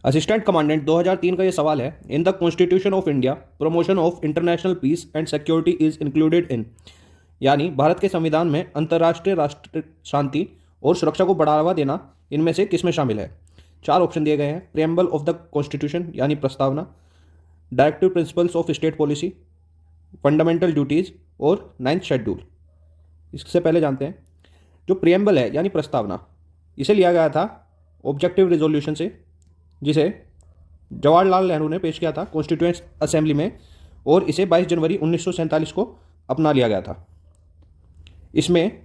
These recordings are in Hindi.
असिस्टेंट कमांडेंट 2003 का ये सवाल है। In the constitution of India promotion of international peace and security is included in, यानी भारत के संविधान में अंतर्राष्ट्रीय राष्ट्र शांति और सुरक्षा को बढ़ावा देना इनमें से किसमें शामिल है। चार ऑप्शन दिए गए हैं। प्रियम्बल ऑफ द कॉन्स्टिट्यूशन यानी प्रस्तावना, directive principles of state policy, fundamental duties और नाइन्थ शेड्यूल। इससे पहले जानते हैं जो प्रियम्बल है यानी प्रस्तावना, इसे लिया गया था ऑब्जेक्टिव रिजोल्यूशन से, जिसे जवाहरलाल नेहरू ने पेश किया था कॉन्स्टिट्यूएंट असेंबली में, और इसे 22 जनवरी 1947 को अपना लिया गया था। इसमें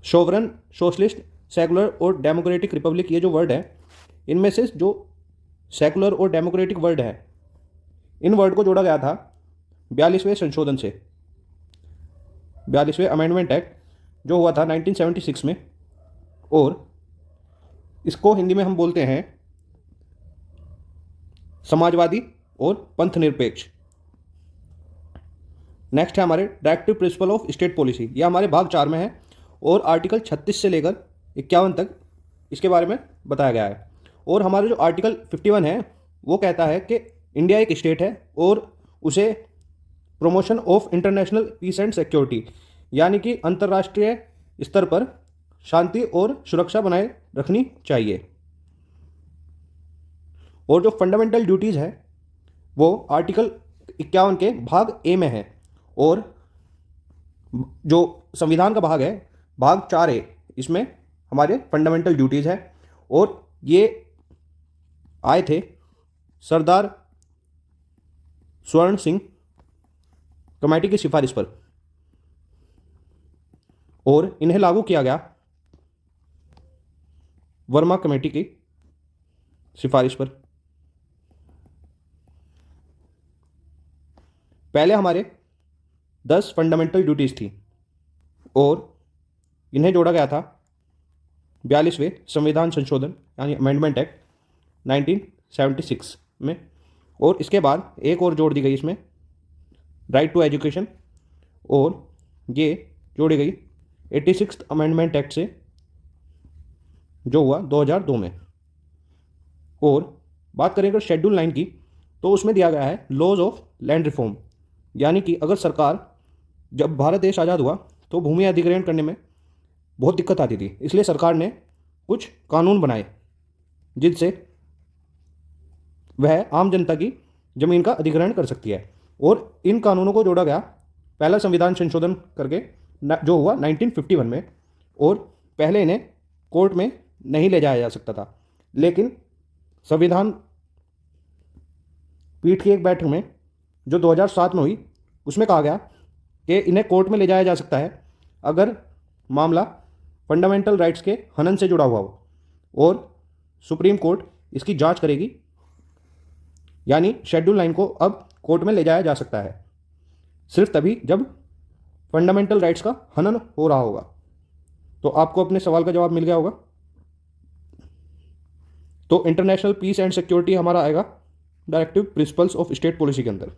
सोवरन, सोशलिस्ट, सेकुलर और डेमोक्रेटिक रिपब्लिक, ये जो वर्ड है, इनमें से जो सेकुलर और डेमोक्रेटिक वर्ड है, इन वर्ड को जोड़ा गया था 42वें संशोधन से, 42वें अमेंडमेंट एक्ट जो हुआ था 1976 में, और इसको हिंदी में हम बोलते हैं समाजवादी और पंथ निरपेक्ष। नेक्स्ट है हमारे directive principle of state policy, यह हमारे भाग 4 में है और आर्टिकल 36 से लेकर 51 तक इसके बारे में बताया गया है। और हमारे जो आर्टिकल 51 है वो कहता है कि इंडिया एक स्टेट है और उसे promotion of international peace and security, यानी कि अंतर्राष्ट्रीय स्तर पर शांति और सुरक्षा बनाए रखनी चाहिए। और जो फंडामेंटल ड्यूटीज़ है वो आर्टिकल 51 के भाग ए में है, और जो संविधान का भाग है भाग 4A, इसमें हमारे फंडामेंटल ड्यूटीज़ है, और ये आए थे सरदार स्वर्ण सिंह कमेटी की सिफारिश पर, और इन्हें लागू किया गया वर्मा कमेटी की सिफारिश पर। पहले हमारे 10 फंडामेंटल ड्यूटीज़ थी और इन्हें जोड़ा गया था 42वें संविधान संशोधन यानी अमेंडमेंट एक्ट 1976 में, और इसके बाद एक और जोड़ दी गई इसमें राइट टू एजुकेशन, और ये जोड़ी गई 86th अमेंडमेंट एक्ट से जो हुआ 2002 में। और बात करें अगर शेड्यूल 9 की, तो उसमें दिया गया है लॉज ऑफ लैंड रिफॉर्म, यानी कि अगर सरकार, जब भारत देश आज़ाद हुआ तो भूमि अधिग्रहण करने में बहुत दिक्कत आती थी, इसलिए सरकार ने कुछ कानून बनाए जिनसे वह आम जनता की ज़मीन का अधिग्रहण कर सकती है। और इन कानूनों को जोड़ा गया पहला संविधान संशोधन करके जो हुआ 1951 में, और पहले इन्हें कोर्ट में नहीं ले जाया जा सकता था, लेकिन संविधान पीठ की एक बैठक में जो 2007 में हुई, उसमें कहा गया कि इन्हें कोर्ट में ले जाया जा सकता है अगर मामला फंडामेंटल राइट्स के हनन से जुड़ा हुआ हो, और सुप्रीम कोर्ट इसकी जांच करेगी, यानी शेड्यूल 9 को अब कोर्ट में ले जाया जा सकता है सिर्फ तभी जब फंडामेंटल राइट्स का हनन हो रहा होगा। तो आपको अपने सवाल का जवाब मिल गया होगा। तो इंटरनेशनल पीस एंड सिक्योरिटी हमारा आएगा directive principles of state policy के अंदर।